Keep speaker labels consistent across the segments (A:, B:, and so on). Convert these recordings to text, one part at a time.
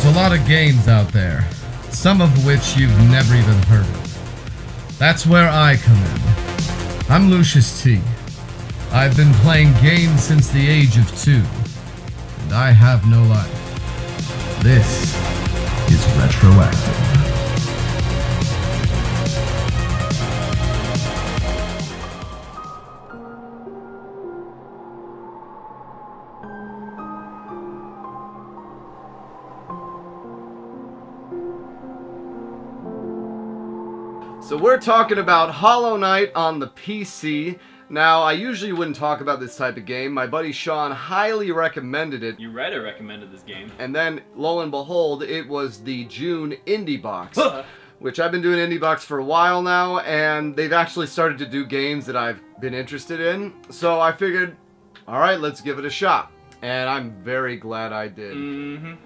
A: There's a lot of games out there, some of which you've never even heard of. That's where I come in. I'm Lucious T. I've been playing games since the age of 2, and I have no life. This is RetroActive. So we're talking about Hollow Knight on the PC. Now, I usually wouldn't talk about this type of game. My buddy Sean highly recommended it.
B: You Reddit recommended this game.
A: And then, lo and behold, it was the June Indie Box. Which I've been doing Indie Box for a while now, and they've actually started to do games that I've been interested in. So I figured, alright, let's give it a shot. And I'm very glad I did.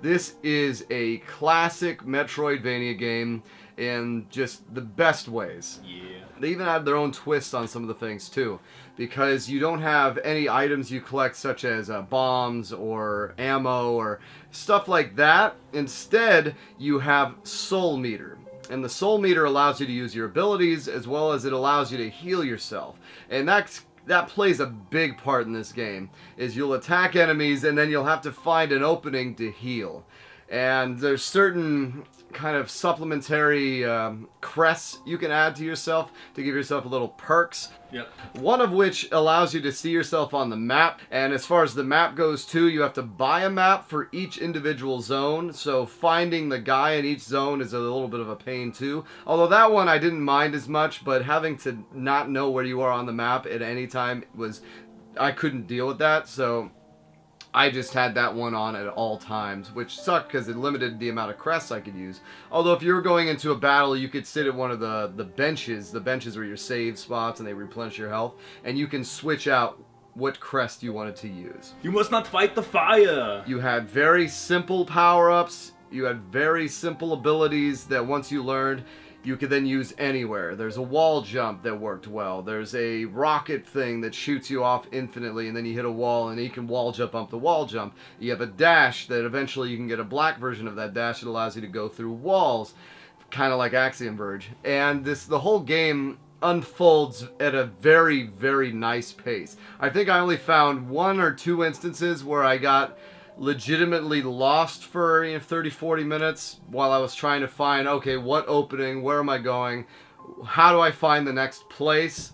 A: This is a classic Metroidvania game in just the best ways.
B: Yeah.
A: They even have their own twists on some of the things too, because you don't have any items you collect such as bombs or ammo or stuff like that. Instead, you have soul meter. And the soul meter allows you to use your abilities as well as it allows you to heal yourself. And that plays a big part in this game, is you'll attack enemies and then you'll have to find an opening to heal. And there's certain kind of supplementary crests you can add to yourself to give yourself little perks.
B: Yep.
A: One of which allows you to see yourself on the map. And as far as the map goes too, you have to buy a map for each individual zone. So finding the guy in each zone is a little bit of a pain too. Although that one I didn't mind as much, but having to not know where you are on the map at any time I couldn't deal with that. So I just had that one on at all times, which sucked because it limited the amount of crests I could use. Although if you were going into a battle, you could sit at one of the benches where your save spots and they replenish your health, and you can switch out what crest you wanted to use.
B: You must not fight the fire!
A: You had very simple power-ups, you had very simple abilities that once you learned, you could then use anywhere. There's a wall jump that worked well. There's a rocket thing that shoots you off infinitely and then you hit a wall and you can wall jump up the wall jump. You have a dash that eventually you can get a black version of that dash that allows you to go through walls, kind of like Axiom Verge. And the whole game unfolds at a very, very nice pace. I think I only found 1 or 2 instances where I got legitimately lost for 30-40 minutes while I was trying to find, okay, what opening, where am I going, how do I find the next place.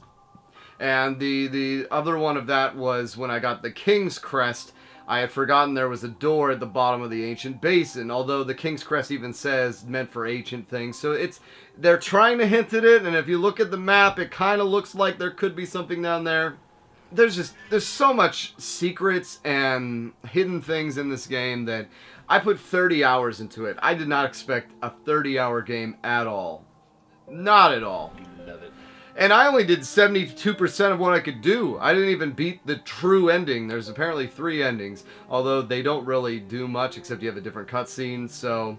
A: And the other one of that was when I got the King's Crest. I had forgotten there was a door at the bottom of the ancient basin, although the King's Crest even says meant for ancient things. So they're trying to hint at it, and if you look at the map, it kind of looks like there could be something down there. There's so much secrets and hidden things in this game that I put 30 hours into it. I did not expect a 30-hour game at all. Not at all.
B: Love it.
A: And I only did 72% of what I could do. I didn't even beat the true ending. There's apparently 3 endings, although they don't really do much except you have a different cutscene. So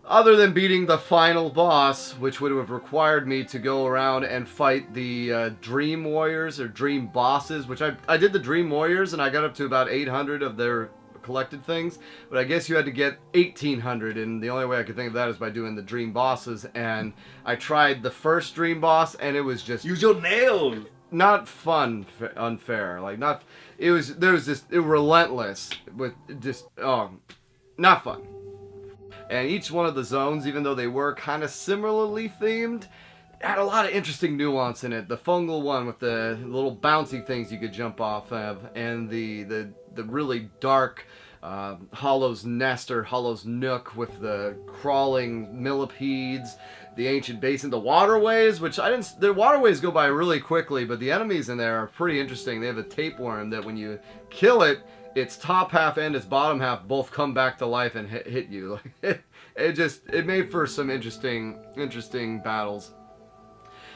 A: other than beating the final boss, which would have required me to go around and fight the Dream Warriors, or Dream Bosses, which I did the Dream Warriors, and I got up to about 800 of their collected things, but I guess you had to get 1,800, and the only way I could think of that is by doing the Dream Bosses, and I tried the first Dream Boss, and it was just
B: use your nails!
A: Not fun, unfair, like it was relentless, with just, not fun. And each one of the zones, even though they were kind of similarly themed, had a lot of interesting nuance in it. The fungal one with the little bouncy things you could jump off of, and the really dark Hollow's Nest or Hollow's Nook with the crawling millipedes, the ancient basin, the waterways, which the waterways go by really quickly, but the enemies in there are pretty interesting. They have a tapeworm that when you kill it, its top half and its bottom half both come back to life and hit you. It made for some interesting battles.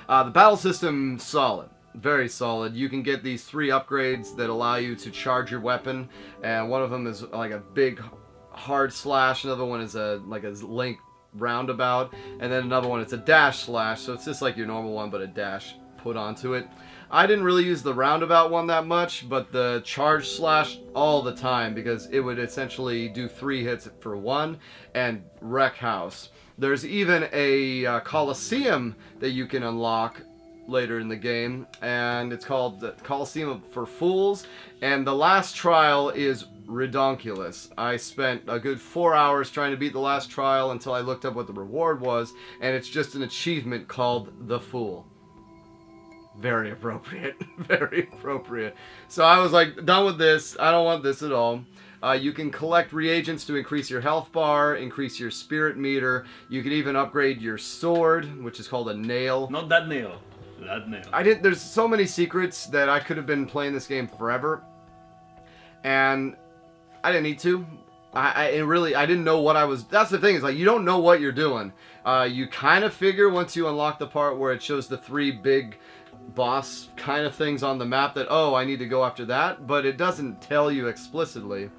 A: The battle system, solid. Very solid. You can get these 3 upgrades that allow you to charge your weapon, and one of them is like a big hard slash, another one is like a link roundabout, and then another one it's a dash slash, so it's just like your normal one but a dash put onto it. I didn't really use the roundabout one that much, but the charge slash all the time, because it would essentially do 3 hits for 1, and wreck house. There's even a Coliseum that you can unlock later in the game, and it's called the Coliseum for Fools, and the last trial is redonkulous. I spent a good 4 hours trying to beat the last trial until I looked up what the reward was, and it's just an achievement called The Fool. Very appropriate. Very appropriate. So I was like, done with this. I don't want this at all. You can collect reagents to increase your health bar, increase your spirit meter. You can even upgrade your sword, which is called a nail.
B: Not that nail. That nail.
A: There's so many secrets that I could have been playing this game forever. And I didn't need to. I didn't know what I was... That's the thing, is like, you don't know what you're doing. You kind of figure once you unlock the part where it shows the 3 big boss kind of things on the map that, oh, I need to go after that, but it doesn't tell you explicitly,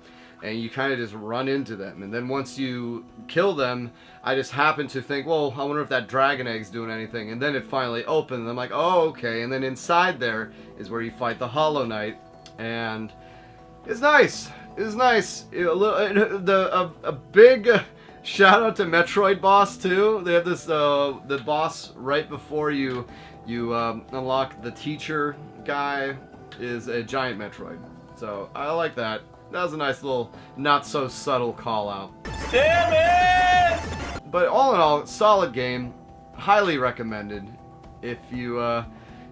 A: and you kind of just run into them. And then once you kill them, I just happen to think, well, I wonder if that dragon egg's doing anything, and then it finally opens, and I'm like, oh, okay. And then inside there is where you fight the Hollow Knight, and it's nice. It's nice. A big shout out to Metroid boss too. They have this the boss right before you unlock the teacher guy is a giant Metroid. So I like that. That was a nice little not so subtle call out. But all in all, solid game. Highly recommended. If you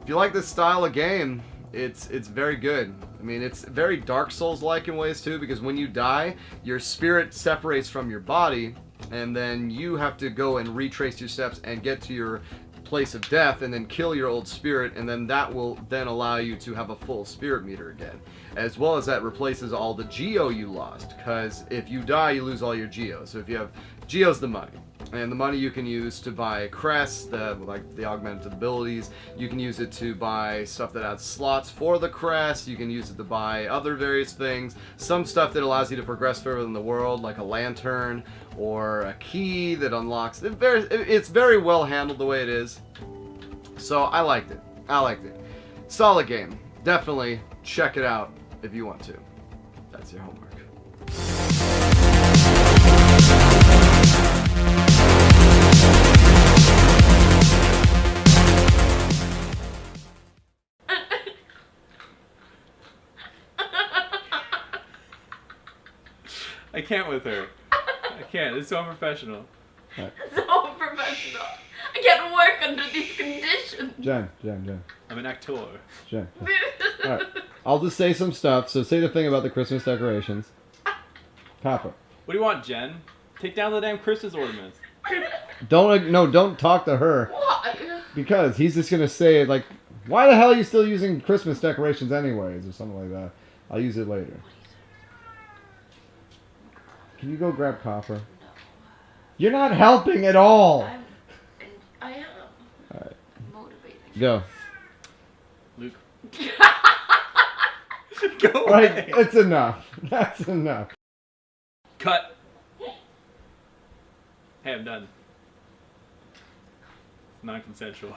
A: like this style of game, it's very good. I mean, it's very Dark Souls-like in ways too, because when you die, your spirit separates from your body, and then you have to go and retrace your steps and get to your place of death, and then kill your old spirit, and then that will then allow you to have a full spirit meter again. As well as that replaces all the geo you lost, because if you die, you lose all your geo. So if you have geo's the money. And the money you can use to buy crests, like the augmented abilities. You can use it to buy stuff that adds slots for the crest. You can use it to buy other various things. Some stuff that allows you to progress further in the world, like a lantern or a key that unlocks. It's very well handled the way it is. So I liked it. Solid game. Definitely check it out if you want to. That's your homework.
B: I can't with her. I can't. It's so unprofessional.
C: So unprofessional. I can't work under these conditions.
D: Jen.
B: I'm an actor.
D: Jen. Alright. I'll just say some stuff. So say the thing about the Christmas decorations. Papa.
B: What do you want, Jen? Take down the damn Christmas ornaments.
D: Don't talk to her.
C: Why?
D: Because he's just gonna say like, why the hell are you still using Christmas decorations anyways, or something like that. I'll use it later. Can you go grab Copper? No. You're not helping at all.
C: I am.
D: Alright.
C: I'm motivating.
D: Go.
B: Luke. Go away.
D: Right, it's enough. That's enough.
B: Cut. Hey, I'm done. Non-consensual.